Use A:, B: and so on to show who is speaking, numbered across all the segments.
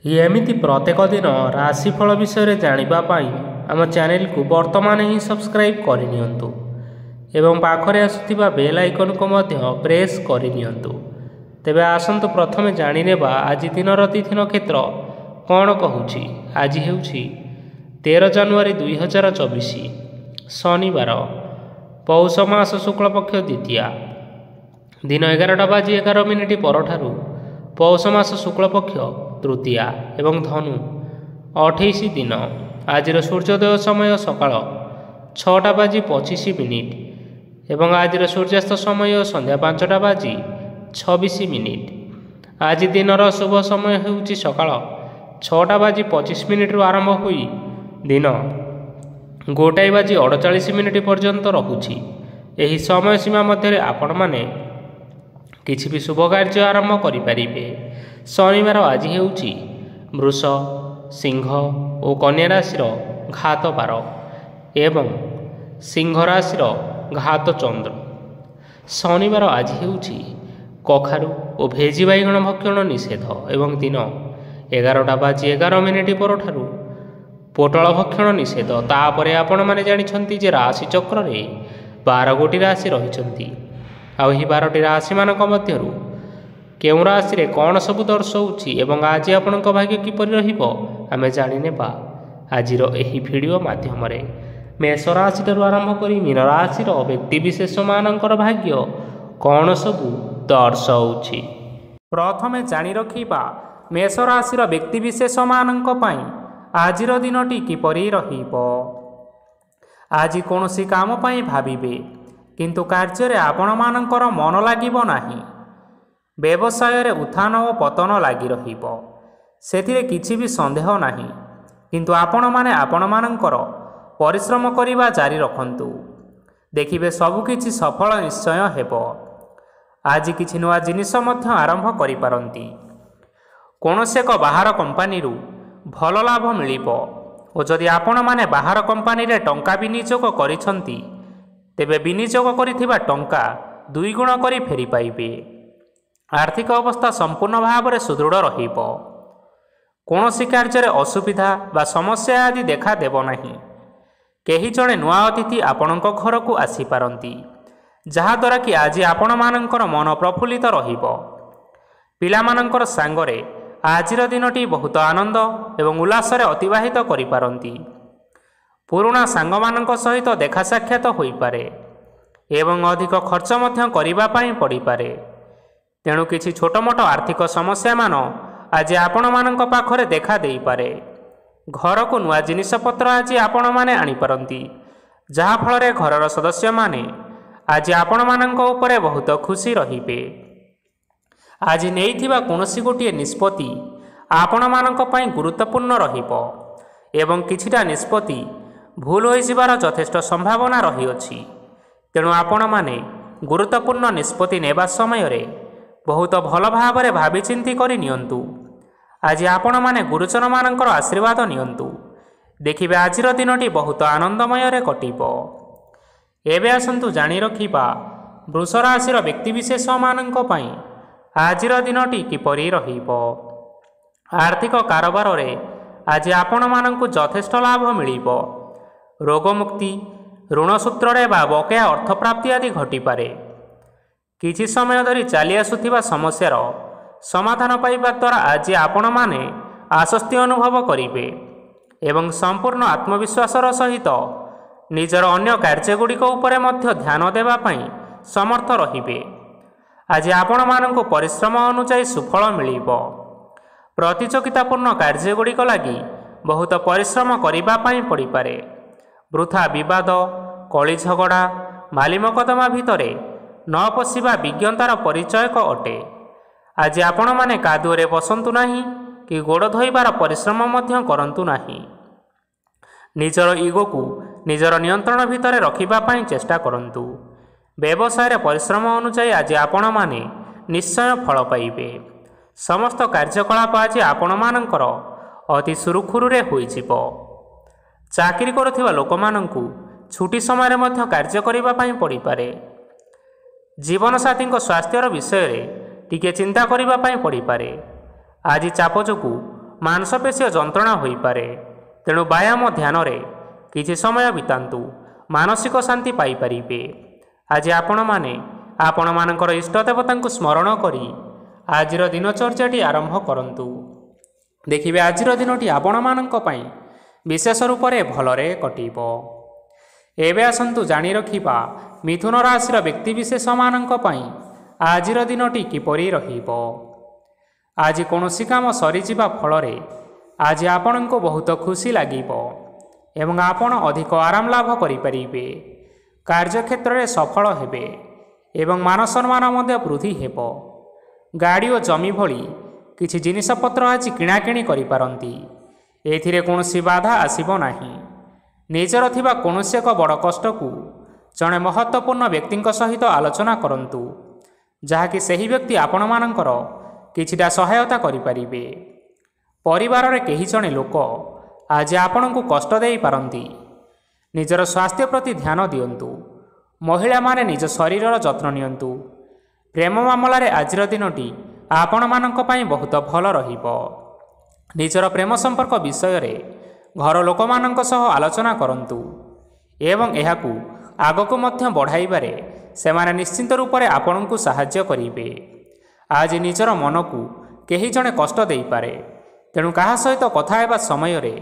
A: ଏମିତି ପ୍ରତ୍ୟେକ ଦିନ ରାଶିଫଳ ବିଷୟରେ ଜାଣିବା ପାଇଁ ଆମ ଚ୍ୟାନେଲକୁ ବର୍ତ୍ତମାନ ହିଁ ସବସ୍କ୍ରାଇବ୍ କରିନିଅନ୍ତୁ ଏବଂ ପାଖରେ ଆସୁଥିବା ବେଲ୍ ଆଇକନକୁ ମଧ୍ୟ ପ୍ରେସ୍ କରିନିଅନ୍ତୁ। ତେବେ ଆସନ୍ତୁ ପ୍ରଥମେ ଜାଣିନେବା ଆଜି ଦିନର ତିଥି ନକ୍ଷତ୍ର କ'ଣ କହୁଛି। ଆଜି ହେଉଛି 13 ଜାନୁଆରୀ 2024 ଶନିବାର, ପୌଷ ମାସ ଶୁକ୍ଳପକ୍ଷ ଦ୍ୱିତୀୟା, ଦିନ 11:11 ପରଠାରୁ ପୌଷ ମାସ ଶୁକ୍ଳପକ୍ଷ ତୃତୀୟା ଏବଂ ଧନୁ 28 ଦିନ। ଆଜିର ସୂର୍ଯ୍ୟୋଦୟ ସମୟ ସକାଳ 6:25 ଏବଂ ଆଜିର ସୂର୍ଯ୍ୟାସ୍ତ ସମୟ ସନ୍ଧ୍ୟା 5:26। ଆଜି ଦିନର ଶୁଭ ସମୟ ହେଉଛି ସକାଳ 6:25 ଆରମ୍ଭ ହୋଇ ଦିନ 1:48 ପର୍ଯ୍ୟନ୍ତ ରହୁଛି। ଏହି ସମୟ ସୀମା ମଧ୍ୟରେ ଆପଣମାନେ କିଛି ବି ଶୁଭ କାର୍ଯ୍ୟ ଆରମ୍ଭ କରିପାରିବେ। ଶନିବାର ଆଜି ହେଉଛି ବୃଷ, ସିଂହ ଓ କନ୍ୟା ରାଶିର ଘାତ ବାର ଏବଂ ସିଂହ ରାଶିର ଘାତ ଚନ୍ଦ୍ର। ଶନିବାର ଆଜି ହେଉଛି କଖାରୁ ଓ ଭେଜି ବାଇଗଣ ଭକ୍ଷଣ ନିଷେଧ ଏବଂ ଦିନ 11:11 ପରଠାରୁ ପୋଟଳ ଭକ୍ଷଣ ନିଷେଧ। ତାପରେ ଆପଣମାନେ ଜାଣିଛନ୍ତି ଯେ ରାଶି ଚକ୍ରରେ 12 ଗୋଟି ରାଶି ରହିଛନ୍ତି। ଆଉ ଏହି 12ଟି ରାଶିମାନଙ୍କ ମଧ୍ୟରୁ କେଉଁ ରାଶିରେ କ'ଣ ସବୁ ଦର୍ଶାଉଛି ଏବଂ ଆଜି ଆପଣଙ୍କ ଭାଗ୍ୟ କିପରି ରହିବ ଆମେ ଜାଣିନେବା ଆଜିର ଏହି ଭିଡ଼ିଓ ମାଧ୍ୟମରେ। ମେଷ ରାଶିଠାରୁ ଆରମ୍ଭ କରି ମୀନ ରାଶିର ବ୍ୟକ୍ତିବିଶେଷମାନଙ୍କର ଭାଗ୍ୟ କ'ଣ ସବୁ ଦର୍ଶାଉଛି। ପ୍ରଥମେ ଜାଣି ରଖିବା ମେଷ ରାଶିର ବ୍ୟକ୍ତିବିଶେଷମାନଙ୍କ ପାଇଁ ଆଜିର ଦିନଟି କିପରି ରହିବ। ଆଜି କୌଣସି କାମ ପାଇଁ ଭାବିବେ, କିନ୍ତୁ କାର୍ଯ୍ୟରେ ଆପଣମାନଙ୍କର ମନ ଲାଗିବ ନାହିଁ। ବ୍ୟବସାୟରେ ଉତ୍ଥାନ ଓ ପତନ ଲାଗି ରହିବ, ସେଥିରେ କିଛି ବି ସନ୍ଦେହ ନାହିଁ। କିନ୍ତୁ ଆପଣମାନେ ଆପଣମାନଙ୍କର ପରିଶ୍ରମ କରିବା ଜାରି ରଖନ୍ତୁ, ଦେଖିବେ ସବୁକିଛି ସଫଳ ନିଶ୍ଚୟ ହେବ। ଆଜି କିଛି ନୂଆ ଜିନିଷ ମଧ୍ୟ ଆରମ୍ଭ କରିପାରନ୍ତି। କୌଣସି ଏକ ବାହାର କମ୍ପାନୀରୁ ଭଲ ଲାଭ ମିଳିବ ଓ ଯଦି ଆପଣମାନେ ବାହାର କମ୍ପାନୀରେ ଟଙ୍କା ବିନିଯୋଗ କରିଛନ୍ତି, ତେବେ ବିନିଯୋଗ କରିଥିବା ଟଙ୍କା 2 ଗୁଣ କରି ଫେରି ପାଇବେ। ଆର୍ଥିକ ଅବସ୍ଥା ସମ୍ପୂର୍ଣ୍ଣ ଭାବରେ ସୁଦୃଢ଼ ରହିବ। କୌଣସି କାର୍ଯ୍ୟରେ ଅସୁବିଧା ବା ସମସ୍ୟା ଆଦି ଦେଖାଦେବ ନାହିଁ। କେହି ଜଣେ ନୂଆ ଅତିଥି ଆପଣଙ୍କ ଘରକୁ ଆସିପାରନ୍ତି, ଯାହାଦ୍ୱାରା କି ଆଜି ଆପଣମାନଙ୍କର ମନ ପ୍ରଫୁଲ୍ଲିତ ରହିବ। ପିଲାମାନଙ୍କର ସାଙ୍ଗରେ ଆଜିର ଦିନଟି ବହୁତ ଆନନ୍ଦ ଏବଂ ଉଲ୍ଲାସରେ ଅତିବାହିତ କରିପାରନ୍ତି। ପୁରୁଣା ସାଙ୍ଗମାନଙ୍କ ସହିତ ଦେଖା ସାକ୍ଷାତ ହୋଇପାରେ ଏବଂ ଅଧିକ ଖର୍ଚ୍ଚ ମଧ୍ୟ କରିବା ପାଇଁ ପଡ଼ିପାରେ। ତେଣୁ କିଛି ଛୋଟମୋଟ ଆର୍ଥିକ ସମସ୍ୟାମାନ ଆଜି ଆପଣମାନଙ୍କ ପାଖରେ ଦେଖା ଦେଇପାରେ। ଘରକୁ ନୂଆ ଜିନିଷପତ୍ର ଆଜି ଆପଣମାନେ ଆଣିପାରନ୍ତି, ଯାହାଫଳରେ ଘରର ସଦସ୍ୟମାନେ ଆଜି ଆପଣମାନଙ୍କ ଉପରେ ବହୁତ ଖୁସି ରହିବେ। ଆଜି ନେଇଥିବା କୌଣସି ଗୋଟିଏ ନିଷ୍ପତ୍ତି ଆପଣମାନଙ୍କ ପାଇଁ ଗୁରୁତ୍ୱପୂର୍ଣ୍ଣ ରହିବ ଏବଂ କିଛିଟା ନିଷ୍ପତ୍ତି ଭୁଲ ହୋଇଯିବାର ଯଥେଷ୍ଟ ସମ୍ଭାବନା ରହିଅଛି। ତେଣୁ ଆପଣମାନେ ଗୁରୁତ୍ୱପୂର୍ଣ୍ଣ ନିଷ୍ପତ୍ତି ନେବା ସମୟରେ ବହୁତ ଭଲ ଭାବରେ ଭାବିଚିନ୍ତି କରି ନିଅନ୍ତୁ। ଆଜି ଆପଣମାନେ ଗୁରୁଜନମାନଙ୍କର ଆଶୀର୍ବାଦ ନିଅନ୍ତୁ, ଦେଖିବେ ଆଜିର ଦିନଟି ବହୁତ ଆନନ୍ଦମୟରେ କଟିବ। ଏବେ ଆସନ୍ତୁ ଜାଣି ରଖିବା ବୃଷ ରାଶିର ବ୍ୟକ୍ତିବିଶେଷମାନଙ୍କ ପାଇଁ ଆଜିର ଦିନଟି କିପରି ରହିବ। ଆର୍ଥିକ କାରବାରରେ ଆଜି ଆପଣମାନଙ୍କୁ ଯଥେଷ୍ଟ ଲାଭ ମିଳିବ। ରୋଗମୁକ୍ତି, ଋଣ ସୂତ୍ରରେ ବା ବକେୟା ଅର୍ଥପ୍ରାପ୍ତି ଆଦି ଘଟିପାରେ। କିଛି ସମୟ ଧରି ଚାଲି ଆସୁଥିବା ସମସ୍ୟାର ସମାଧାନ ପାଇବା ଦ୍ୱାରା ଆଜି ଆପଣମାନେ ଆଶ୍ୱସ୍ତି ଅନୁଭବ କରିବେ ଏବଂ ସମ୍ପୂର୍ଣ୍ଣ ଆତ୍ମବିଶ୍ୱାସର ସହିତ ନିଜର ଅନ୍ୟ କାର୍ଯ୍ୟଗୁଡ଼ିକ ଉପରେ ମଧ୍ୟ ଧ୍ୟାନ ଦେବା ପାଇଁ ସମର୍ଥ ରହିବେ। ଆଜି ଆପଣମାନଙ୍କୁ ପରିଶ୍ରମ ଅନୁଯାୟୀ ସୁଫଳ ମିଳିବ। ପ୍ରତିଯୋଗିତାପୂର୍ଣ୍ଣ କାର୍ଯ୍ୟଗୁଡ଼ିକ ଲାଗି ବହୁତ ପରିଶ୍ରମ କରିବା ପାଇଁ ପଡ଼ିପାରେ। ବୃଥା ବିବାଦ, କଳି ଝଗଡ଼ା, ମାଲି ମକଦ୍ଦମା ଭିତରେ ନ ପଶିବା ବିଜ୍ଞତାର ପରିଚୟକ ଅଟେ। ଆଜି ଆପଣମାନେ କାଦୁଅରେ ବସନ୍ତୁ ନାହିଁ କି ଗୋଡ଼ ଧୋଇବାର ପରିଶ୍ରମ ମଧ୍ୟ କରନ୍ତୁ ନାହିଁ। ନିଜର ଇଗୋକୁ ନିଜର ନିୟନ୍ତ୍ରଣ ଭିତରେ ରଖିବା ପାଇଁ ଚେଷ୍ଟା କରନ୍ତୁ। ବ୍ୟବସାୟରେ ପରିଶ୍ରମ ଅନୁଯାୟୀ ଆଜି ଆପଣମାନେ ନିଶ୍ଚୟ ଫଳ ପାଇବେ। ସମସ୍ତ କାର୍ଯ୍ୟକଳାପ ଆଜି ଆପଣମାନଙ୍କର ଅତି ସୁରୁଖୁରୁରେ ହୋଇଯିବ। ଚାକିରି କରୁଥିବା ଲୋକମାନଙ୍କୁ ଛୁଟି ସମୟରେ ମଧ୍ୟ କାର୍ଯ୍ୟ କରିବା ପାଇଁ ପଡ଼ିପାରେ। ଜୀବନସାଥୀଙ୍କ ସ୍ୱାସ୍ଥ୍ୟର ବିଷୟରେ ଟିକିଏ ଚିନ୍ତା କରିବା ପାଇଁ ପଡ଼ିପାରେ। ଆଜି ଚାପ ଯୋଗୁଁ ମାଂସପେଶୀୟ ଯନ୍ତ୍ରଣା ହୋଇପାରେ। ତେଣୁ ବ୍ୟାୟାମ ଧ୍ୟାନରେ କିଛି ସମୟ ବିତାନ୍ତୁ, ମାନସିକ ଶାନ୍ତି ପାଇପାରିବେ। ଆଜି ଆପଣମାନେ ଆପଣମାନଙ୍କର ଇଷ୍ଟ ଦେବତାଙ୍କୁ ସ୍ମରଣ କରି ଆଜିର ଦିନଚର୍ଯ୍ୟାଟି ଆରମ୍ଭ କରନ୍ତୁ। ଦେଖିବେ ଆଜିର ଦିନଟି ଆପଣମାନଙ୍କ ପାଇଁ ବିଶେଷ ରୂପରେ ଭଲରେ କଟିବ। ଏବେ ଆସନ୍ତୁ ଜାଣି ରଖିବା ମିଥୁନ ରାଶିର ବ୍ୟକ୍ତିବିଶେଷମାନଙ୍କ ପାଇଁ ଆଜିର ଦିନଟି କିପରି ରହିବ। ଆଜି କୌଣସି କାମ ସରିଯିବା ଫଳରେ ଆଜି ଆପଣଙ୍କୁ ବହୁତ ଖୁସି ଲାଗିବ ଏବଂ ଆପଣ ଅଧିକ ଆରାମ ଲାଭ କରିପାରିବେ। କାର୍ଯ୍ୟକ୍ଷେତ୍ରରେ ସଫଳ ହେବେ ଏବଂ ମାନ ସମ୍ମାନ ମଧ୍ୟ ବୃଦ୍ଧି ହେବ। ଗାଡ଼ି ଓ ଜମି ଭଳି କିଛି ଜିନିଷପତ୍ର ଆଜି କିଣାକିଣି କରିପାରନ୍ତି। ଏଥିରେ କୌଣସି ବାଧା ଆସିବ ନାହିଁ। ନିଜର ଥିବା କୌଣସି ଏକ ବଡ଼ କଷ୍ଟକୁ ଜଣେ ମହତ୍ତ୍ୱପୂର୍ଣ୍ଣ ବ୍ୟକ୍ତିଙ୍କ ସହିତ ଆଲୋଚନା କରନ୍ତୁ, ଯାହାକି ସେହି ବ୍ୟକ୍ତି ଆପଣମାନଙ୍କର କିଛିଟା ସହାୟତା କରିପାରିବେ। ପରିବାରରେ କେହି ଜଣେ ଲୋକ ଆଜି ଆପଣଙ୍କୁ କଷ୍ଟ ଦେଇପାରନ୍ତି। ନିଜର ସ୍ୱାସ୍ଥ୍ୟ ପ୍ରତି ଧ୍ୟାନ ଦିଅନ୍ତୁ। ମହିଳାମାନେ ନିଜ ଶରୀରର ଯତ୍ନ ନିଅନ୍ତୁ। ପ୍ରେମ ମାମଲାରେ ଆଜିର ଦିନଟି ଆପଣମାନଙ୍କ ପାଇଁ ବହୁତ ଭଲ ରହିବ। ନିଜର ପ୍ରେମ ସମ୍ପର୍କ ବିଷୟରେ ଘର ଲୋକମାନଙ୍କ ସହ ଆଲୋଚନା କରନ୍ତୁ ଏବଂ ଏହାକୁ ଆଗକୁ ମଧ୍ୟ ବଢ଼ାଇବାରେ ସେମାନେ ନିଶ୍ଚିନ୍ତ ରୂପରେ ଆପଣଙ୍କୁ ସାହାଯ୍ୟ କରିବେ। ଆଜି ନିଜର ମନକୁ କେହି ଜଣେ କଷ୍ଟ ଦେଇପାରେ, ତେଣୁ କାହା ସହିତ କଥା ହେବା ସମୟରେ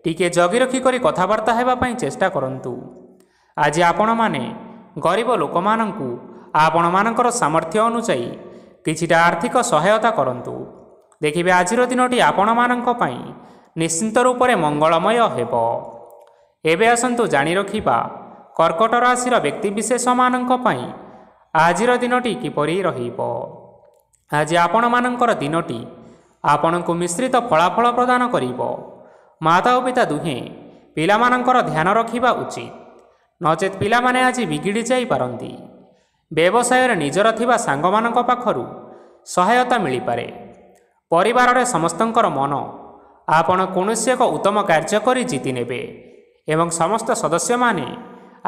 A: ଟିକିଏ ଜଗି ରଖି କରି କଥାବାର୍ତ୍ତା ହେବା ପାଇଁ ଚେଷ୍ଟା କରନ୍ତୁ। ଆଜି ଆପଣମାନେ ଗରିବ ଲୋକମାନଙ୍କୁ ଆପଣମାନଙ୍କର ସାମର୍ଥ୍ୟ ଅନୁଯାୟୀ କିଛିଟା ଆର୍ଥିକ ସହାୟତା କରନ୍ତୁ। ଦେଖିବେ ଆଜିର ଦିନଟି ଆପଣମାନଙ୍କ ପାଇଁ ନିଶ୍ଚିନ୍ତ ରୂପରେ ମଙ୍ଗଳମୟ ହେବ। ଏବେ ଆସନ୍ତୁ ଜାଣି ରଖିବା କର୍କଟ ରାଶିର ବ୍ୟକ୍ତିବିଶେଷମାନଙ୍କ ପାଇଁ ଆଜିର ଦିନଟି କିପରି ରହିବ। ଆଜି ଆପଣମାନଙ୍କର ଦିନଟି ଆପଣଙ୍କୁ ମିଶ୍ରିତ ଫଳାଫଳ ପ୍ରଦାନ କରିବ। ମାତା ଓ ପିତା ଦୁହେଁ ପିଲାମାନଙ୍କର ଧ୍ୟାନ ରଖିବା ଉଚିତ, ନଚେତ୍ ପିଲାମାନେ ଆଜି ବିଗିଡ଼ି ଯାଇପାରନ୍ତି। ବ୍ୟବସାୟରେ ନିଜର ଥିବା ସାଙ୍ଗମାନଙ୍କ ପାଖରୁ ସହାୟତା ମିଳିପାରେ। ପରିବାରରେ ସମସ୍ତଙ୍କର ମନ ଆପଣ କୌଣସି ଏକ ଉତ୍ତମ କାର୍ଯ୍ୟ କରି ଜିତି ନେବେ ଏବଂ ସମସ୍ତ ସଦସ୍ୟମାନେ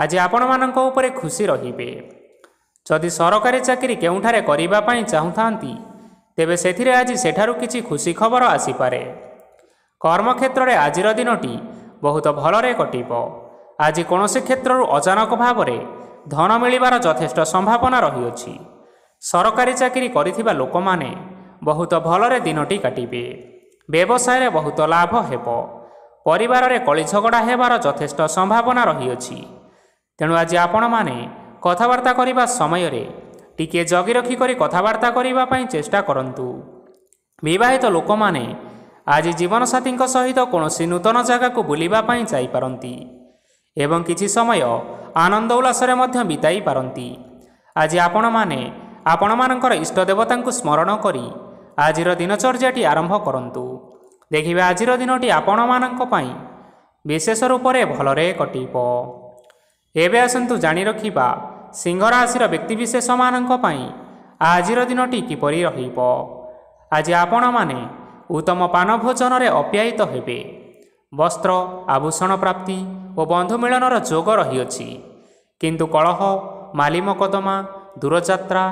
A: ଆଜି ଆପଣମାନଙ୍କ ଉପରେ ଖୁସି ରହିବେ। ଯଦି ସରକାରୀ ଚାକିରି କେଉଁଠାରେ କରିବା ପାଇଁ ଚାହୁଁଥାନ୍ତି, ତେବେ ସେଥିରେ ଆଜି ସେଠାରୁ କିଛି ଖୁସି ଖବର ଆସିପାରେ। କର୍ମକ୍ଷେତ୍ରରେ ଆଜିର ଦିନଟି ବହୁତ ଭଲରେ କଟିବ। ଆଜି କୌଣସି କ୍ଷେତ୍ରରୁ ଅଚାନକ ଭାବରେ ଧନ ମିଳିବାର ଯଥେଷ୍ଟ ସମ୍ଭାବନା ରହିଅଛି। ସରକାରୀ ଚାକିରି କରିଥିବା ଲୋକମାନେ ବହୁତ ଭଲରେ ଦିନଟି କାଟିବେ। ବ୍ୟବସାୟରେ ବହୁତ ଲାଭ ହେବ। ପରିବାରରେ କଳିଝଗଡ଼ା ହେବାର ଯଥେଷ୍ଟ ସମ୍ଭାବନା ରହିଅଛି। ତେଣୁ ଆଜି ଆପଣମାନେ କଥାବାର୍ତ୍ତା କରିବା ସମୟରେ ଟିକିଏ ଜଗି ରଖି କରି କଥାବାର୍ତ୍ତା କରିବା ପାଇଁ ଚେଷ୍ଟା କରନ୍ତୁ। ବିବାହିତ ଲୋକମାନେ ଆଜି ଜୀବନସାଥୀଙ୍କ ସହିତ କୌଣସି ନୂତନ ଜାଗାକୁ ବୁଲିବା ପାଇଁ ଯାଇପାରନ୍ତି ଏବଂ କିଛି ସମୟ ଆନନ୍ଦ ଉଲ୍ଲାସରେ ମଧ୍ୟ ବିତାଇ ପାରନ୍ତି। ଆଜି ଆପଣମାନେ ଆପଣମାନଙ୍କର ଇଷ୍ଟ ଦେବତାଙ୍କୁ ସ୍ମରଣ କରି ଆଜିର ଦିନଚର୍ଯ୍ୟାଟି ଆରମ୍ଭ କରନ୍ତୁ। ଦେଖିବେ ଆଜିର ଦିନଟି ଆପଣମାନଙ୍କ ପାଇଁ ବିଶେଷ ରୂପରେ ଭଲରେ କଟିବ। ଏବେ ଆସନ୍ତୁ ଜାଣି ରଖିବା ସିଂହ ରାଶିର ବ୍ୟକ୍ତିବିଶେଷମାନଙ୍କ ପାଇଁ ଆଜିର ଦିନଟି କିପରି ରହିବ। ଆଜି ଆପଣମାନେ ଉତ୍ତମ ପାନ ଭୋଜନରେ ଅପ୍ୟାୟିତ ହେବେ। ବସ୍ତ୍ର ଆଭୂଷଣ ପ୍ରାପ୍ତି ଓ ବନ୍ଧୁ ମିଳନର ଯୋଗ ରହିଅଛି, କିନ୍ତୁ କଳହ, ମାଲି ମକଦ୍ଦମା, ଦୂରଯାତ୍ରା,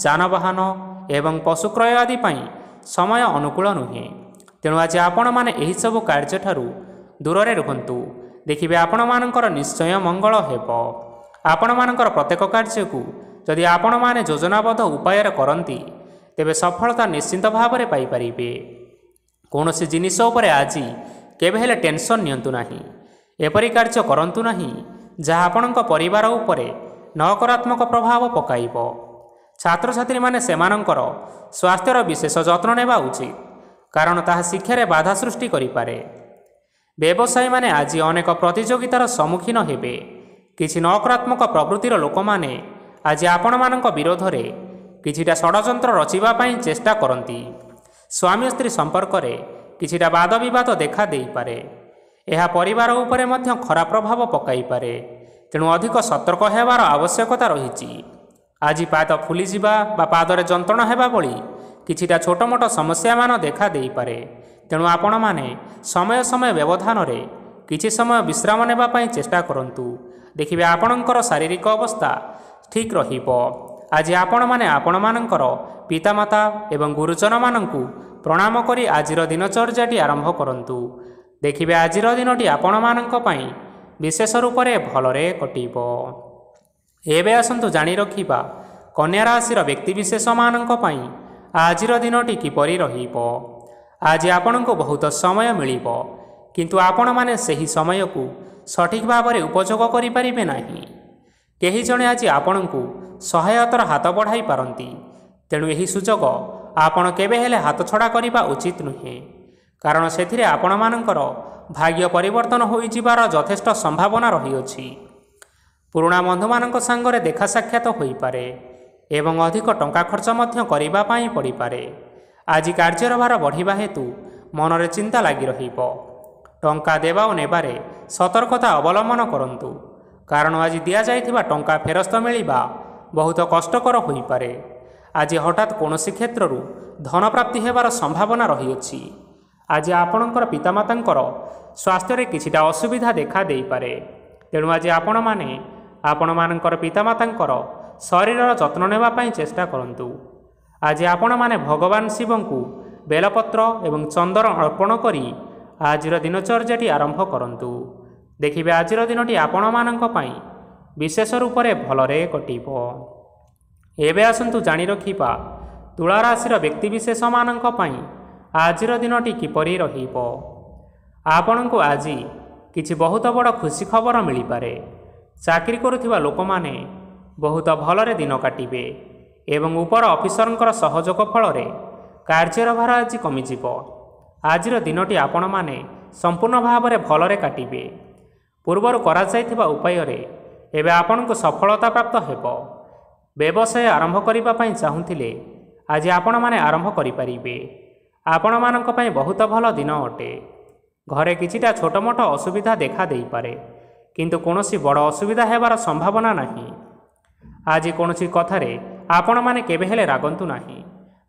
A: ଯାନବାହନ ଏବଂ ପଶୁକ୍ରୟ ଆଦି ପାଇଁ ସମୟ ଅନୁକୂଳ ନୁହେଁ। ତେଣୁ ଆଜି ଆପଣମାନେ ଏହିସବୁ କାର୍ଯ୍ୟଠାରୁ ଦୂରରେ ରୁହନ୍ତୁ। ଦେଖିବେ ଆପଣମାନଙ୍କର ନିଶ୍ଚୟ ମଙ୍ଗଳ ହେବ। ଆପଣମାନଙ୍କର ପ୍ରତ୍ୟେକ କାର୍ଯ୍ୟକୁ ଯଦି ଆପଣମାନେ ଯୋଜନାବଦ୍ଧ ଉପାୟରେ କରନ୍ତି, ତେବେ ସଫଳତା ନିଶ୍ଚିନ୍ତ ଭାବରେ ପାଇପାରିବେ। କୌଣସି ଜିନିଷ ଉପରେ ଆଜି କେବେ ହେଲେ ଟେନସନ୍ ନିଅନ୍ତୁ ନାହିଁ। ଏପରି କାର୍ଯ୍ୟ କରନ୍ତୁ ନାହିଁ ଯାହା ଆପଣଙ୍କ ପରିବାର ଉପରେ ନକାରାତ୍ମକ ପ୍ରଭାବ ପକାଇବ। ଛାତ୍ରଛାତ୍ରୀମାନେ ସେମାନଙ୍କର ସ୍ୱାସ୍ଥ୍ୟର ବିଶେଷ ଯତ୍ନ ନେବା ଉଚିତ, କାରଣ ତାହା ଶିକ୍ଷାରେ ବାଧା ସୃଷ୍ଟି କରିପାରେ। ବ୍ୟବସାୟୀମାନେ ଆଜି ଅନେକ ପ୍ରତିଯୋଗିତାର ସମ୍ମୁଖୀନ ହେବେ। କିଛି ନକାରାତ୍ମକ ପ୍ରବୃତ୍ତିର ଲୋକମାନେ ଆଜି ଆପଣମାନଙ୍କ ବିରୋଧରେ କିଛିଟା ଷଡ଼ଯନ୍ତ୍ର ରଚିବା ପାଇଁ ଚେଷ୍ଟା କରନ୍ତି। ସ୍ୱାମୀ ସ୍ତ୍ରୀ ସମ୍ପର୍କରେ କିଛିଟା ବାଦବିବାଦ ଦେଖା ଦେଇପାରେ। ଏହା ପରିବାର ଉପରେ ମଧ୍ୟ ଖରାପ ପ୍ରଭାବ ପକାଇପାରେ। ତେଣୁ ଅଧିକ ସତର୍କ ହେବାର ଆବଶ୍ୟକତା ରହିଛି। ଆଜି ପାଦ ଫୁଲିଯିବା ବା ପାଦରେ ଯନ୍ତ୍ରଣା ହେବା ଭଳି କିଛିଟା ଛୋଟମୋଟ ସମସ୍ୟାମାନ ଦେଖା ଦେଇପାରେ। ତେଣୁ ଆପଣମାନେ ସମୟ ସମୟ ବ୍ୟବଧାନରେ କିଛି ସମୟ ବିଶ୍ରାମ ନେବା ପାଇଁ ଚେଷ୍ଟା କରନ୍ତୁ। ଦେଖିବେ ଆପଣଙ୍କର ଶାରୀରିକ ଅବସ୍ଥା ଠିକ୍ ରହିବ। ଆଜି ଆପଣମାନେ ଆପଣମାନଙ୍କର ପିତାମାତା ଏବଂ ଗୁରୁଜନମାନଙ୍କୁ ପ୍ରଣାମ କରି ଆଜିର ଦିନଚର୍ଯ୍ୟାଟି ଆରମ୍ଭ କରନ୍ତୁ। ଦେଖିବେ ଆଜିର ଦିନଟି ଆପଣମାନଙ୍କ ପାଇଁ ବିଶେଷ ରୂପରେ ଭଲରେ କଟିବ। ଏବେ ଆସନ୍ତୁ ଜାଣି ରଖିବା କନ୍ୟା ରାଶିର ବ୍ୟକ୍ତିବିଶେଷମାନଙ୍କ ପାଇଁ ଆଜିର ଦିନଟି କିପରି ରହିବ। ଆଜି ଆପଣଙ୍କୁ ବହୁତ ସମୟ ମିଳିବ, କିନ୍ତୁ ଆପଣମାନେ ସେହି ସମୟକୁ ସଠିକ୍ ଭାବରେ ଉପଯୋଗ କରିପାରିବେ ନାହିଁ। କେହି ଜଣେ ଆଜି ଆପଣଙ୍କୁ ସହାୟତାର ହାତ ବଢ଼ାଇ ପାରନ୍ତି, ତେଣୁ ଏହି ସୁଯୋଗ ଆପଣ କେବେ ହେଲେ ହାତଛଡ଼ା କରିବା ଉଚିତ ନୁହେଁ, କାରଣ ସେଥିରେ ଆପଣମାନଙ୍କର ଭାଗ୍ୟ ପରିବର୍ତ୍ତନ ହୋଇଯିବାର ଯଥେଷ୍ଟ ସମ୍ଭାବନା ରହିଅଛି। ପୁରୁଣା ବନ୍ଧୁମାନଙ୍କ ସାଙ୍ଗରେ ଦେଖା ସାକ୍ଷାତ ହୋଇପାରେ ଏବଂ ଅଧିକ ଟଙ୍କା ଖର୍ଚ୍ଚ ମଧ୍ୟ କରିବା ପାଇଁ ପଡ଼ିପାରେ। ଆଜି କାର୍ଯ୍ୟର ଭାର ବଢ଼ିବା ହେତୁ ମନରେ ଚିନ୍ତା ଲାଗି ରହିବ। ଟଙ୍କା ଦେବା ଓ ନେବାରେ ସତର୍କତା ଅବଲମ୍ବନ କରନ୍ତୁ, କାରଣ ଆଜି ଦିଆଯାଇଥିବା ଟଙ୍କା ଫେରସ୍ତ ମିଳିବା ବହୁତ କଷ୍ଟକର ହୋଇପାରେ। ଆଜି ହଠାତ୍ କୌଣସି କ୍ଷେତ୍ରରୁ ଧନପ୍ରାପ୍ତି ହେବାର ସମ୍ଭାବନା ରହିଅଛି। ଆଜି ଆପଣଙ୍କର ପିତାମାତାଙ୍କର ସ୍ୱାସ୍ଥ୍ୟରେ କିଛିଟା ଅସୁବିଧା ଦେଖା ଦେଇପାରେ, ତେଣୁ ଆଜି ଆପଣମାନଙ୍କର ପିତାମାତାଙ୍କର ଶରୀରର ଯତ୍ନ ନେବା ପାଇଁ ଚେଷ୍ଟା କରନ୍ତୁ। ଆଜି ଆପଣମାନେ ଭଗବାନ ଶିବଙ୍କୁ ବେଲପତ୍ର ଏବଂ ଚନ୍ଦନ ଅର୍ପଣ କରି ଆଜିର ଦିନଚର୍ଯ୍ୟାଟି ଆରମ୍ଭ କରନ୍ତୁ। ଦେଖିବେ ଆଜିର ଦିନଟି ଆପଣମାନଙ୍କ ପାଇଁ ବିଶେଷ ରୂପରେ ଭଲରେ କଟିବ। ଏବେ ଆସନ୍ତୁ ଜାଣି ରଖିବା ତୁଳା ରାଶିର ବ୍ୟକ୍ତିବିଶେଷମାନଙ୍କ ପାଇଁ ଆଜିର ଦିନଟି କିପରି ରହିବ। ଆପଣଙ୍କୁ ଆଜି କିଛି ବହୁତ ବଡ଼ ଖୁସି ଖବର ମିଳିପାରେ। ଚାକିରି କରୁଥିବା ଲୋକମାନେ ବହୁତ ଭଲରେ ଦିନ କାଟିବେ ଏବଂ ଉପର ଅଫିସରଙ୍କର ସହଯୋଗ ଫଳରେ କାର୍ଯ୍ୟର ଭାର ଆଜି କମିଯିବ। ଆଜିର ଦିନଟି ଆପଣମାନେ ସମ୍ପୂର୍ଣ୍ଣ ଭାବରେ ଭଲରେ କାଟିବେ। ପୂର୍ବରୁ କରାଯାଇଥିବା ଉପାୟରେ ଏବେ ଆପଣଙ୍କୁ ସଫଳତା ପ୍ରାପ୍ତ ହେବ। ବ୍ୟବସାୟ ଆରମ୍ଭ କରିବା ପାଇଁ ଚାହୁଁଥିଲେ ଆଜି ଆପଣମାନେ ଆରମ୍ଭ କରିପାରିବେ। ଆପଣମାନଙ୍କ ପାଇଁ ବହୁତ ଭଲ ଦିନ ଅଟେ। ଘରେ କିଛିଟା ଛୋଟମୋଟ ଅସୁବିଧା ଦେଖା ଦେଇପାରେ, କିନ୍ତୁ କୌଣସି ବଡ଼ ଅସୁବିଧା ହେବାର ସମ୍ଭାବନା ନାହିଁ। ଆଜି କୌଣସି କଥାରେ ଆପଣମାନେ କେବେ ହେଲେ ରାଗନ୍ତୁ ନାହିଁ।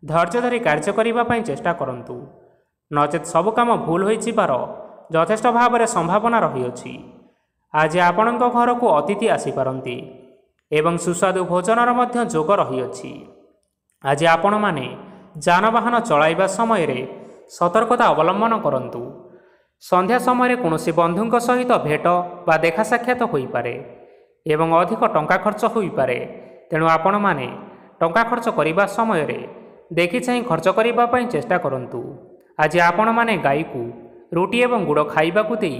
A: ଧୈର୍ଯ୍ୟ ଧରି କାର୍ଯ୍ୟ କରିବା ପାଇଁ ଚେଷ୍ଟା କରନ୍ତୁ, ନଚେତ୍ ସବୁ କାମ ଭୁଲ ହୋଇଯିବାର ଯଥେଷ୍ଟ ଭାବରେ ସମ୍ଭାବନା ରହିଅଛି। ଆଜି ଆପଣଙ୍କ ଘରକୁ ଅତିଥି ଆସିପାରନ୍ତି ଏବଂ ସୁସ୍ୱାଦୁ ଭୋଜନର ମଧ୍ୟ ଯୋଗ ରହିଅଛି। ଆଜି ଆପଣମାନେ ଯାନବାହନ ଚଳାଇବା ସମୟରେ ସତର୍କତା ଅବଲମ୍ବନ କରନ୍ତୁ। ସନ୍ଧ୍ୟା ସମୟରେ କୌଣସି ବନ୍ଧୁଙ୍କ ସହିତ ଭେଟ ବା ଦେଖା ସାକ୍ଷାତ ହୋଇପାରେ ଏବଂ ଅଧିକ ଟଙ୍କା ଖର୍ଚ୍ଚ ହୋଇପାରେ, ତେଣୁ ଆପଣମାନେ ଟଙ୍କା ଖର୍ଚ୍ଚ କରିବା ସମୟରେ ଦେଖିଚାହିଁ ଖର୍ଚ୍ଚ କରିବା ପାଇଁ ଚେଷ୍ଟା କରନ୍ତୁ। ଆଜି ଆପଣମାନେ ଗାଈକୁ ରୁଟି ଏବଂ ଗୁଡ଼ ଖାଇବାକୁ ଦେଇ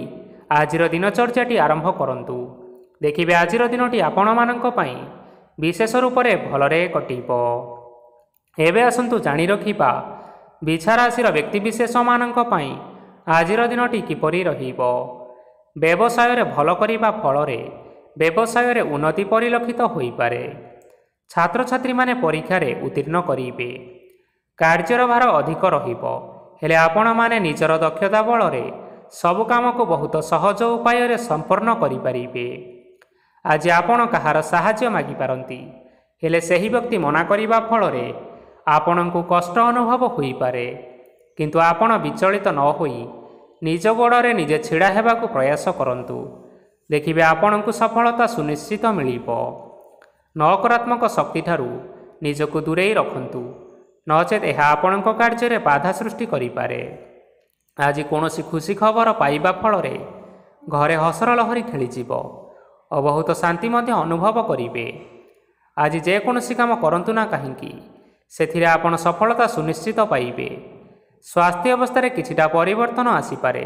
A: ଆଜିର ଦିନଚର୍ଯ୍ୟାଟି ଆରମ୍ଭ କରନ୍ତୁ। ଦେଖିବେ ଆଜିର ଦିନଟି ଆପଣମାନଙ୍କ ପାଇଁ ବିଶେଷ ରୂପରେ ଭଲରେ କଟିବ। ଏବେ ଆସନ୍ତୁ ଜାଣି ରଖିବା ବିଛା ରାଶିର ବ୍ୟକ୍ତିବିଶେଷମାନଙ୍କ ପାଇଁ ଆଜିର ଦିନଟି କିପରି ରହିବ। ବ୍ୟବସାୟରେ ଭଲ କରିବା ଫଳରେ ବ୍ୟବସାୟରେ ଉନ୍ନତି ପରିଲକ୍ଷିତ ହୋଇପାରେ। ଛାତ୍ରଛାତ୍ରୀମାନେ ପରୀକ୍ଷାରେ ଉତ୍ତୀର୍ଣ୍ଣ କରିବେ। କାର୍ଯ୍ୟର ଭାର ଅଧିକ ରହିବ, ହେଲେ ଆପଣମାନେ ନିଜର ଦକ୍ଷତା ବଳରେ ସବୁ କାମକୁ ବହୁତ ସହଜ ଉପାୟରେ ସମ୍ପନ୍ନ କରିପାରିବେ। ଆଜି ଆପଣ କାହାର ସାହାଯ୍ୟ ମାଗିପାରନ୍ତି, ହେଲେ ସେହି ବ୍ୟକ୍ତି ମନା କରିବା ଫଳରେ ଆପଣଙ୍କୁ କଷ୍ଟ ଅନୁଭବ ହୋଇପାରେ, କିନ୍ତୁ ଆପଣ ବିଚଳିତ ନ ହୋଇ ନିଜ ଗୋଡ଼ରେ ନିଜେ ଛିଡ଼ା ହେବାକୁ ପ୍ରୟାସ କରନ୍ତୁ। ଦେଖିବେ ଆପଣଙ୍କୁ ସଫଳତା ସୁନିଶ୍ଚିତ ମିଳିବ। ନକାରାତ୍ମକ ଶକ୍ତିଠାରୁ ନିଜକୁ ଦୂରେଇ ରଖନ୍ତୁ, ନଚେତ୍ ଏହା ଆପଣଙ୍କ କାର୍ଯ୍ୟରେ ବାଧା ସୃଷ୍ଟି କରିପାରେ। ଆଜି କୌଣସି ଖୁସି ଖବର ପାଇବା ଫଳରେ ଘରେ ହସର ଲହରୀ ଖେଳିଯିବ ଓ ବହୁତ ଶାନ୍ତି ମଧ୍ୟ ଅନୁଭବ କରିବେ। ଆଜି ଯେକୌଣସି କାମ କରନ୍ତୁ ନା କାହିଁକି, ସେଥିରେ ଆପଣ ସଫଳତା ସୁନିଶ୍ଚିତ ପାଇବେ। ସ୍ୱାସ୍ଥ୍ୟ ଅବସ୍ଥାରେ କିଛିଟା ପରିବର୍ତ୍ତନ ଆସିପାରେ,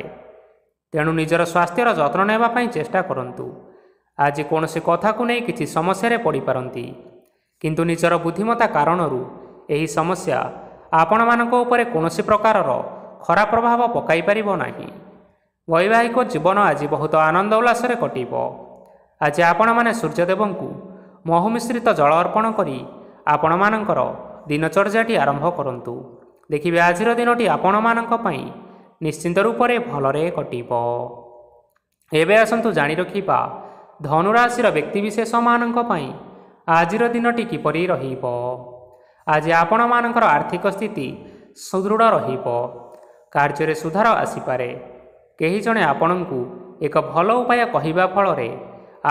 A: ତେଣୁ ନିଜର ସ୍ୱାସ୍ଥ୍ୟର ଯତ୍ନ ନେବା ପାଇଁ ଚେଷ୍ଟା କରନ୍ତୁ। ଆଜି କୌଣସି କଥାକୁ ନେଇ କିଛି ସମସ୍ୟାରେ ପଡ଼ିପାରନ୍ତି, କିନ୍ତୁ ନିଜର ବୁଦ୍ଧିମତ୍ତା କାରଣରୁ ଏହି ସମସ୍ୟା ଆପଣମାନଙ୍କ ଉପରେ କୌଣସି ପ୍ରକାରର ଖରାପ ପ୍ରଭାବ ପକାଇ ପାରିବ ନାହିଁ। ବୈବାହିକ ଜୀବନ ଆଜି ବହୁତ ଆନନ୍ଦ ଉଲ୍ଲାସରେ କଟିବ। ଆଜି ଆପଣମାନେ ସୂର୍ଯ୍ୟଦେବଙ୍କୁ ମହୁ ମିଶ୍ରିତ ଜଳ ଅର୍ପଣ କରି ଆପଣମାନଙ୍କର ଦିନଚର୍ଯ୍ୟାଟି ଆରମ୍ଭ କରନ୍ତୁ। ଦେଖିବେ ଆଜିର ଦିନଟି ଆପଣମାନଙ୍କ ପାଇଁ ନିଶ୍ଚିନ୍ତ ରୂପରେ ଭଲରେ କଟିବ। ଏବେ ଆସନ୍ତୁ ଜାଣି ରଖିବା ଧନୁରାଶିର ବ୍ୟକ୍ତିବିଶେଷମାନଙ୍କ ପାଇଁ ଆଜିର ଦିନଟି କିପରି ରହିବ। ଆଜି ଆପଣମାନଙ୍କର ଆର୍ଥିକ ସ୍ଥିତି ସୁଦୃଢ଼ ରହିବ। କାର୍ଯ୍ୟରେ ସୁଧାର ଆସିପାରେ। କେହି ଜଣେ ଆପଣଙ୍କୁ ଏକ ଭଲ ଉପାୟ କହିବା ଫଳରେ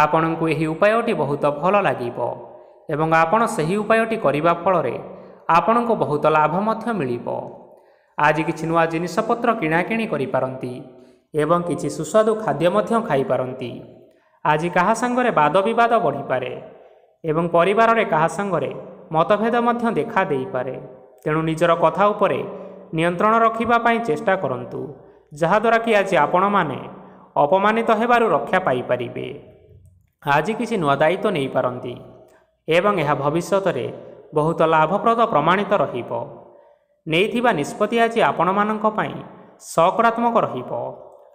A: ଆପଣଙ୍କୁ ଏହି ଉପାୟଟି ବହୁତ ଭଲ ଲାଗିବ ଏବଂ ଆପଣ ସେହି ଉପାୟଟି କରିବା ଫଳରେ ଆପଣଙ୍କୁ ବହୁତ ଲାଭ ମଧ୍ୟ ମିଳିବ। ଆଜି କିଛି ନୂଆ ଜିନିଷପତ୍ର କିଣାକିଣି କରିପାରନ୍ତି ଏବଂ କିଛି ସୁସ୍ୱାଦୁ ଖାଦ୍ୟ ମଧ୍ୟ ଖାଇପାରନ୍ତି। ଆଜି କାହା ସାଙ୍ଗରେ ବାଦ ବିବାଦ ବଢ଼ିପାରେ ଏବଂ ପରିବାରରେ କାହା ସାଙ୍ଗରେ ମତଭେଦ ମଧ୍ୟ ଦେଖା ଦେଇପାରେ। ତେଣୁ ନିଜର କଥା ଉପରେ ନିୟନ୍ତ୍ରଣ ରଖିବା ପାଇଁ ଚେଷ୍ଟା କରନ୍ତୁ, ଯାହାଦ୍ୱାରା କି ଆଜି ଆପଣମାନେ ଅପମାନିତ ହେବାରୁ ରକ୍ଷା ପାଇପାରିବେ। ଆଜି କିଛି ନୂଆ ଦାୟିତ୍ୱ ନେଇପାରନ୍ତି ଏବଂ ଏହା ଭବିଷ୍ୟତରେ ବହୁତ ଲାଭପ୍ରଦ ପ୍ରମାଣିତ ରହିବ। ନେଇଥିବା ନିଷ୍ପତ୍ତି ଆଜି ଆପଣମାନଙ୍କ ପାଇଁ ସକାରାତ୍ମକ ରହିବ।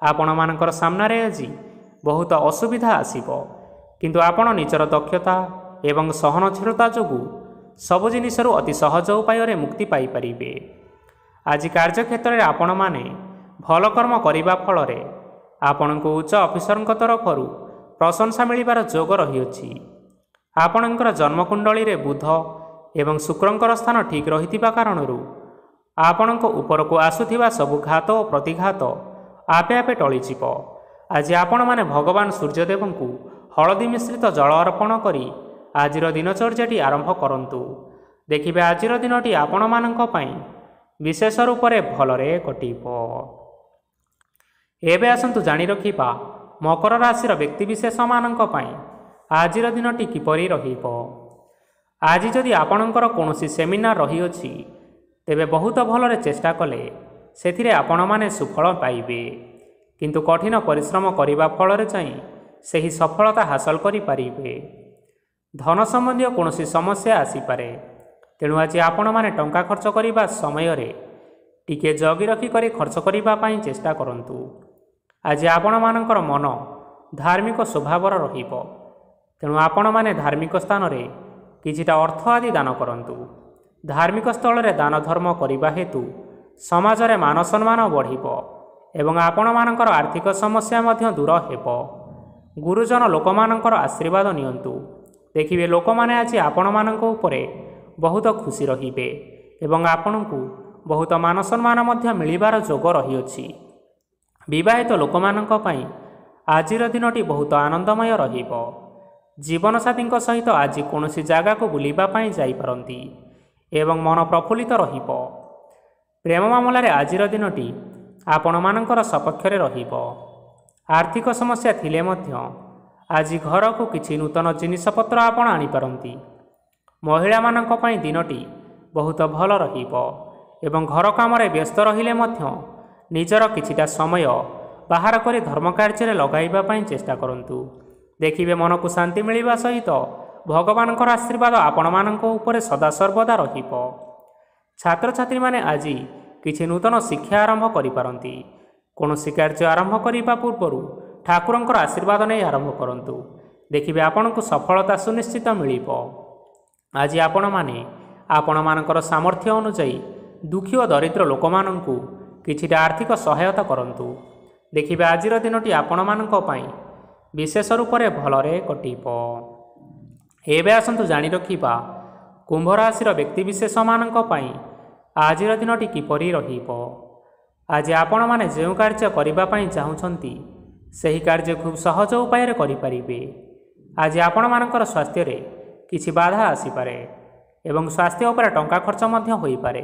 A: ଆପଣମାନଙ୍କର ସାମ୍ନାରେ ଆଜି ବହୁତ ଅସୁବିଧା ଆସିବ, କିନ୍ତୁ ଆପଣ ନିଜର ଦକ୍ଷତା ଏବଂ ସହନଶୀଳତା ଯୋଗୁଁ ସବୁ ଜିନିଷରୁ ଅତି ସହଜ ଉପାୟରେ ମୁକ୍ତି ପାଇପାରିବେ। ଆଜି କାର୍ଯ୍ୟକ୍ଷେତ୍ରରେ ଆପଣମାନେ ଭଲ କର୍ମ କରିବା ଫଳରେ ଆପଣଙ୍କୁ ଉଚ୍ଚ ଅଫିସରଙ୍କ ତରଫରୁ ପ୍ରଶଂସା ମିଳିବାର ଯୋଗ ରହିଅଛି। ଆପଣଙ୍କର ଜନ୍ମକୁଣ୍ଡଳୀରେ ବୁଧ ଏବଂ ଶୁକ୍ରଙ୍କର ସ୍ଥାନ ଠିକ୍ ରହିଥିବା କାରଣରୁ ଆପଣଙ୍କ ଉପରକୁ ଆସୁଥିବା ସବୁ ଘାତ ଓ ପ୍ରତିଘାତ ଆପେ ଆପେ ଟଳିଯିବ। ଆଜି ଆପଣମାନେ ଭଗବାନ ସୂର୍ଯ୍ୟଦେବଙ୍କୁ ହଳଦୀ ମିଶ୍ରିତ ଜଳ ଅର୍ପଣ କରି ଆଜିର ଦିନଚର୍ଯ୍ୟାଟି ଆରମ୍ଭ କରନ୍ତୁ। ଦେଖିବେ ଆଜିର ଦିନଟି ଆପଣମାନଙ୍କ ପାଇଁ ବିଶେଷ ରୂପରେ ଭଲରେ କଟିବ। ଏବେ ଆସନ୍ତୁ ଜାଣି ରଖିବା ମକର ରାଶିର ବ୍ୟକ୍ତିବିଶେଷମାନଙ୍କ ପାଇଁ ଆଜିର ଦିନଟି କିପରି ରହିବ। ଆଜି ଯଦି ଆପଣଙ୍କର କୌଣସି ସେମିନାର ରହିଅଛି, ତେବେ ବହୁତ ଭଲରେ ଚେଷ୍ଟା କଲେ ସେଥିରେ ଆପଣମାନେ ସୁଫଳ ପାଇବେ, କିନ୍ତୁ କଠିନ ପରିଶ୍ରମ କରିବା ଫଳରେ ଯାଇ ସେହି ସଫଳତା ହାସଲ କରିପାରିବେ। ଧନ ସମ୍ବନ୍ଧୀୟ କୌଣସି ସମସ୍ୟା ଆସିପାରେ, ତେଣୁ ଆଜି ଆପଣମାନେ ଟଙ୍କା ଖର୍ଚ୍ଚ କରିବା ସମୟରେ ଟିକିଏ ଜଗି ରଖି କରି ଖର୍ଚ୍ଚ କରିବା ପାଇଁ ଚେଷ୍ଟା କରନ୍ତୁ। ଆଜି ଆପଣମାନଙ୍କର ମନ ଧାର୍ମିକ ସ୍ୱଭାବର ରହିବ, ତେଣୁ ଆପଣମାନେ ଧାର୍ମିକ ସ୍ଥାନରେ କିଛିଟା ଅର୍ଥ ଆଦି ଦାନ କରନ୍ତୁ। ଧାର୍ମିକ ସ୍ଥଳରେ ଦାନ ଧର୍ମ କରିବା ହେତୁ ସମାଜରେ ମାନ ସମ୍ମାନ ବଢ଼ିବ ଏବଂ ଆପଣମାନଙ୍କର ଆର୍ଥିକ ସମସ୍ୟା ମଧ୍ୟ ଦୂର ହେବ। ଗୁରୁଜନ ଲୋକମାନଙ୍କର ଆଶୀର୍ବାଦ ନିଅନ୍ତୁ। ଦେଖିବେ ଲୋକମାନେ ଆଜି ଆପଣମାନଙ୍କ ଉପରେ ବହୁତ ଖୁସି ରହିବେ ଏବଂ ଆପଣଙ୍କୁ ବହୁତ ମାନ ସମ୍ମାନ ମଧ୍ୟ ମିଳିବାର ଯୋଗ ରହିଅଛି। ବିବାହିତ ଲୋକମାନଙ୍କ ପାଇଁ ଆଜିର ଦିନଟି ବହୁତ ଆନନ୍ଦମୟ ରହିବ। ଜୀବନସାଥୀଙ୍କ ସହିତ ଆଜି କୌଣସି ଜାଗାକୁ ବୁଲିବା ପାଇଁ ଯାଇପାରନ୍ତି ଏବଂ ମନ ପ୍ରଫୁଲ୍ଲିତ ରହିବ। ପ୍ରେମ ମାମଲାରେ ଆଜିର ଦିନଟି ଆପଣମାନଙ୍କର ସପକ୍ଷରେ ରହିବ। ଆର୍ଥିକ ସମସ୍ୟା ଥିଲେ ମଧ୍ୟ ଆଜି ଘରକୁ କିଛି ନୂତନ ଜିନିଷପତ୍ର ଆପଣ ଆଣିପାରନ୍ତି। ମହିଳାମାନଙ୍କ ପାଇଁ ଦିନଟି ବହୁତ ଭଲ ରହିବ ଏବଂ ଘର କାମରେ ବ୍ୟସ୍ତ ରହିଲେ ମଧ୍ୟ ନିଜର କିଛିଟା ସମୟ ବାହାର କରି ଧର୍ମ କାର୍ଯ୍ୟରେ ଲଗାଇବା ପାଇଁ ଚେଷ୍ଟା କରନ୍ତୁ। ଦେଖିବେ ମନକୁ ଶାନ୍ତି ମିଳିବା ସହିତ ଭଗବାନଙ୍କର ଆଶୀର୍ବାଦ ଆପଣମାନଙ୍କ ଉପରେ ସଦାସର୍ବଦା ରହିବ। ଛାତ୍ରଛାତ୍ରୀମାନେ ଆଜି କିଛି ନୂତନ ଶିକ୍ଷା ଆରମ୍ଭ କରିପାରନ୍ତି। କୌଣସି କାର୍ଯ୍ୟ ଆରମ୍ଭ କରିବା ପୂର୍ବରୁ ଠାକୁରଙ୍କର ଆଶୀର୍ବାଦ ନେଇ ଆରମ୍ଭ କରନ୍ତୁ। ଦେଖିବେ ଆପଣଙ୍କୁ ସଫଳତା ସୁନିଶ୍ଚିତ ମିଳିବ। ଆଜି ଆପଣମାନେ ଆପଣମାନଙ୍କର ସାମର୍ଥ୍ୟ ଅନୁଯାୟୀ ଦୁଃଖୀ ଓ ଦରିଦ୍ର ଲୋକମାନଙ୍କୁ କିଛିଟା ଆର୍ଥିକ ସହାୟତା କରନ୍ତୁ। ଦେଖିବେ ଆଜିର ଦିନଟି ଆପଣମାନଙ୍କ ପାଇଁ ବିଶେଷ ରୂପରେ ଭଲରେ କଟିବ। ଏବେ ଆସନ୍ତୁ ଜାଣି ରଖିବା କୁମ୍ଭ ରାଶିର ବ୍ୟକ୍ତିବିଶେଷମାନଙ୍କ ପାଇଁ ଆଜିର ଦିନଟି କିପରି ରହିବ। ଆଜି ଆପଣମାନେ ଯେଉଁ କାର୍ଯ୍ୟ କରିବା ପାଇଁ ଚାହୁଁଛନ୍ତି ସେହି କାର୍ଯ୍ୟ ଖୁବ୍ ସହଜ ଉପାୟରେ କରିପାରିବେ। ଆଜି ଆପଣମାନଙ୍କର ସ୍ୱାସ୍ଥ୍ୟରେ କିଛି ବାଧା ଆସିପାରେ ଏବଂ ସ୍ୱାସ୍ଥ୍ୟ ଉପରେ ଟଙ୍କା ଖର୍ଚ୍ଚ ମଧ୍ୟ ହୋଇପାରେ।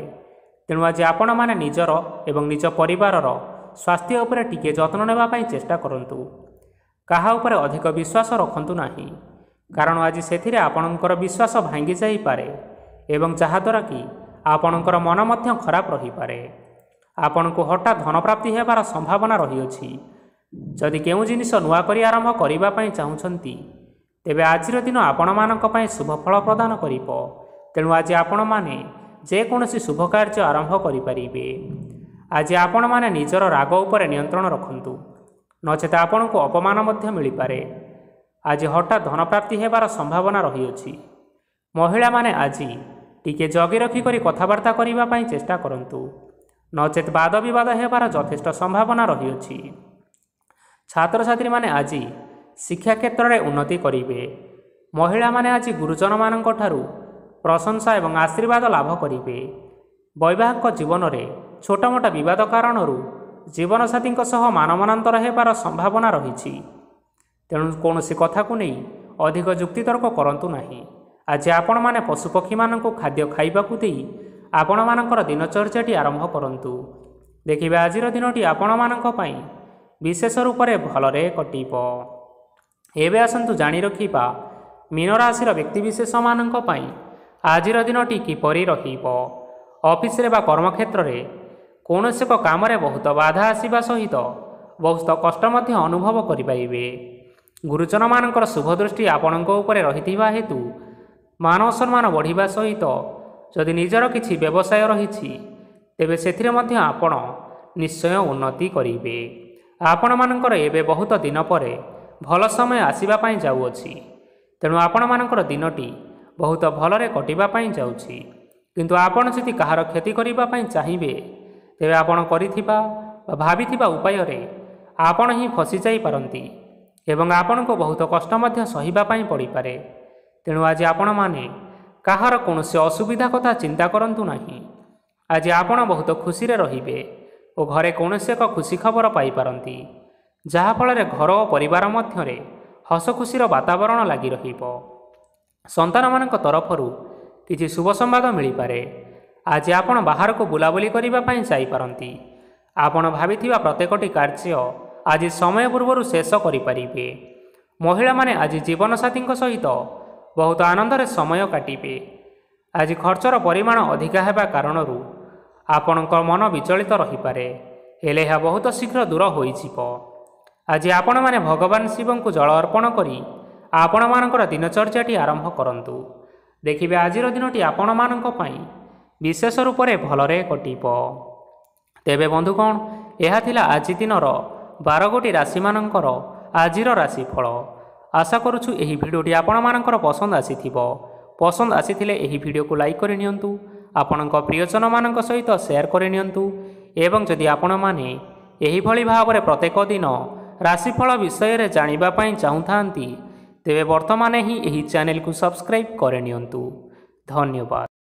A: ତେଣୁ ଆଜି ଆପଣମାନେ ନିଜର ଏବଂ ନିଜ ପରିବାରର ସ୍ୱାସ୍ଥ୍ୟ ଉପରେ ଟିକିଏ ଯତ୍ନ ନେବା ପାଇଁ ଚେଷ୍ଟା କରନ୍ତୁ। କାହା ଉପରେ ଅଧିକ ବିଶ୍ୱାସ ରଖନ୍ତୁ ନାହିଁ, କାରଣ ଆଜି ସେଥିରେ ଆପଣଙ୍କର ବିଶ୍ୱାସ ଭାଙ୍ଗି ଯାଇପାରେ ଏବଂ ଯାହାଦ୍ୱାରା କି ଆପଣଙ୍କର ମନ ମଧ୍ୟ ଖରାପ ରହିପାରେ। ଆପଣଙ୍କୁ ହଠାତ୍ ଧନପ୍ରାପ୍ତି ହେବାର ସମ୍ଭାବନା ରହିଅଛି। ଯଦି କେଉଁ ଜିନିଷ ନୂଆ କରି ଆରମ୍ଭ କରିବା ପାଇଁ ଚାହୁଁଛନ୍ତି, ତେବେ ଆଜିର ଦିନ ଆପଣମାନଙ୍କ ପାଇଁ ଶୁଭ ଫଳ ପ୍ରଦାନ କରିବ। ତେଣୁ ଆଜି ଆପଣମାନେ ଯେକୌଣସି ଶୁଭ କାର୍ଯ୍ୟ ଆରମ୍ଭ କରିପାରିବେ। ଆଜି ଆପଣମାନେ ନିଜର ରାଗ ଉପରେ ନିୟନ୍ତ୍ରଣ ରଖନ୍ତୁ, ନଚେତ୍ ଆପଣଙ୍କୁ ଅପମାନ ମଧ୍ୟ ମିଳିପାରେ। ଆଜି ହଠାତ୍ ଧନପ୍ରାପ୍ତି ହେବାର ସମ୍ଭାବନା ରହିଅଛି। ମହିଳାମାନେ ଆଜି ଟିକିଏ ଜଗି ରଖି କରି କଥାବାର୍ତ୍ତା କରିବା ପାଇଁ ଚେଷ୍ଟା କରନ୍ତୁ, ନଚେତ୍ ବାଦ ବିବାଦ ହେବାର ଯଥେଷ୍ଟ ସମ୍ଭାବନା ରହିଅଛି। ଛାତ୍ରଛାତ୍ରୀମାନେ ଆଜି ଶିକ୍ଷା କ୍ଷେତ୍ରରେ ଉନ୍ନତି କରିବେ। ମହିଳାମାନେ ଆଜି ଗୁରୁଜନମାନଙ୍କ ଠାରୁ ପ୍ରଶଂସା ଏବଂ ଆଶୀର୍ବାଦ ଲାଭ କରିବେ। ବୈବାହିକ ଜୀବନରେ ଛୋଟମୋଟ ବିବାଦ କାରଣରୁ ଜୀବନସାଥୀଙ୍କ ସହ ମାନମନାନ୍ତର ହେବାର ସମ୍ଭାବନା ରହିଛି। ତେଣୁ କୌଣସି କଥାକୁ ନେଇ ଅଧିକ ଯୁକ୍ତିତର୍କ କରନ୍ତୁ ନାହିଁ। ଆଜି ଆପଣମାନେ ପଶୁପକ୍ଷୀମାନଙ୍କୁ ଖାଦ୍ୟ ଖାଇବାକୁ ଦେଇ ଆପଣମାନଙ୍କର ଦିନଚର୍ଯ୍ୟାଟି ଆରମ୍ଭ କରନ୍ତୁ। ଦେଖିବେ ଆଜିର ଦିନଟି ଆପଣମାନଙ୍କ ପାଇଁ ବିଶେଷ ରୂପରେ ଭଲରେ କଟିବ। ଏବେ ଆସନ୍ତୁ ଜାଣି ରଖିବା ମୀନ ରାଶିର ବ୍ୟକ୍ତିବିଶେଷମାନଙ୍କ ପାଇଁ ଆଜିର ଦିନଟି କିପରି ରହିବ। ଅଫିସରେ ବା କର୍ମକ୍ଷେତ୍ରରେ କୌଣସି ଏକ କାମରେ ବହୁତ ବାଧା ଆସିବା ସହିତ ବହୁତ କଷ୍ଟ ମଧ୍ୟ ଅନୁଭବ କରିପାରିବେ। ଗୁରୁଜନମାନଙ୍କର ଶୁଭ ଦୃଷ୍ଟି ଆପଣଙ୍କ ଉପରେ ରହିଥିବା ହେତୁ ମାନ ସମ୍ମାନ ବଢ଼ିବା ସହିତ ଯଦି ନିଜର କିଛି ବ୍ୟବସାୟ ରହିଛି ତେବେ ସେଥିରେ ମଧ୍ୟ ଆପଣ ନିଶ୍ଚୟ ଉନ୍ନତି କରିବେ। ଆପଣମାନଙ୍କର ଏବେ ବହୁତ ଦିନ ପରେ ଭଲ ସମୟ ଆସିବା ପାଇଁ ଯାଉଅଛି। ତେଣୁ ଆପଣମାନଙ୍କର ଦିନଟି ବହୁତ ଭଲରେ କଟିବା ପାଇଁ ଯାଉଛି। କିନ୍ତୁ ଆପଣ ଯଦି କାହାର କ୍ଷତି କରିବା ପାଇଁ ଚାହିଁବେ ତେବେ ଆପଣ କରିଥିବା ବା ଭାବିଥିବା ଉପାୟରେ ଆପଣ ହିଁ ଫସି ଯାଇପାରନ୍ତି ଏବଂ ଆପଣଙ୍କୁ ବହୁତ କଷ୍ଟ ମଧ୍ୟ ସହିବା ପାଇଁ ପଡ଼ିପାରେ। ତେଣୁ ଆଜି ଆପଣମାନେ କାହାର କୌଣସି ଅସୁବିଧା କଥା ଚିନ୍ତା କରନ୍ତୁ ନାହିଁ। ଆଜି ଆପଣ ବହୁତ ଖୁସିରେ ରହିବେ ଓ ଘରେ କୌଣସି ଏକ ଖୁସି ଖବର ପାଇପାରନ୍ତି, ଯାହାଫଳରେ ଘର ଓ ପରିବାର ମଧ୍ୟରେ ହସ ଖୁସିର ବାତାବରଣ ଲାଗି ରହିବ। ସନ୍ତାନମାନଙ୍କ ତରଫରୁ କିଛି ଶୁଭ ସମ୍ବାଦ ମିଳିପାରେ। ଆଜି ଆପଣ ବାହାରକୁ ବୁଲାବୁଲି କରିବା ପାଇଁ ଯାଇପାରନ୍ତି। ଆପଣ ଭାବିଥିବା ପ୍ରତ୍ୟେକଟି କାର୍ଯ୍ୟ ଆଜି ସମୟ ପୂର୍ବରୁ ଶେଷ କରିପାରିବେ। ମହିଳାମାନେ ଆଜି ଜୀବନସାଥୀଙ୍କ ସହିତ ବହୁତ ଆନନ୍ଦରେ ସମୟ କାଟିବେ। ଆଜି ଖର୍ଚ୍ଚର ପରିମାଣ ଅଧିକା ହେବା କାରଣରୁ ଆପଣଙ୍କ ମନ ବିଚଳିତ ରହିପାରେ, ହେଲେ ଏହା ବହୁତ ଶୀଘ୍ର ଦୂର ହୋଇଯିବ। ଆଜି ଆପଣମାନେ ଭଗବାନ ଶିବଙ୍କୁ ଜଳ ଅର୍ପଣ କରି ଆପଣମାନଙ୍କର ଦିନଚର୍ଯ୍ୟାଟି ଆରମ୍ଭ କରନ୍ତୁ। ଦେଖିବେ ଆଜିର ଦିନଟି ଆପଣମାନଙ୍କ ପାଇଁ ବିଶେଷ ରୂପରେ ଭଲରେ କଟିବ। ତେବେ ବନ୍ଧୁଗଣ, ଏହା ଥିଲା ଆଜି ଦିନର 12 ଗୋଟି ରାଶିମାନଙ୍କର ଆଜିର ରାଶିଫଳ। ଆଶା କରୁଛୁ ଏହି ଭିଡ଼ିଓଟି ଆପଣମାନଙ୍କର ପସନ୍ଦ ଆସିଥିବ। ପସନ୍ଦ ଆସିଥିଲେ ଏହି ଭିଡ଼ିଓକୁ ଲାଇକ୍ କରି ନିଅନ୍ତୁ, ଆପଣଙ୍କ ପ୍ରିୟଜନମାନଙ୍କ ସହିତ ସେୟାର କରି ନିଅନ୍ତୁ ଏବଂ ଯଦି ଆପଣମାନେ ଏହିଭଳି ଭାବରେ ପ୍ରତ୍ୟେକ ଦିନ ରାଶିଫଳ ବିଷୟରେ ଜାଣିବା ପାଇଁ ଚାହୁଁଥାନ୍ତି ତେବେ ବର୍ତ୍ତମାନ ହିଁ ଏହି ଚ୍ୟାନେଲକୁ ସବସ୍କ୍ରାଇବ୍ କରିନିଅନ୍ତୁ। ଧନ୍ୟବାଦ।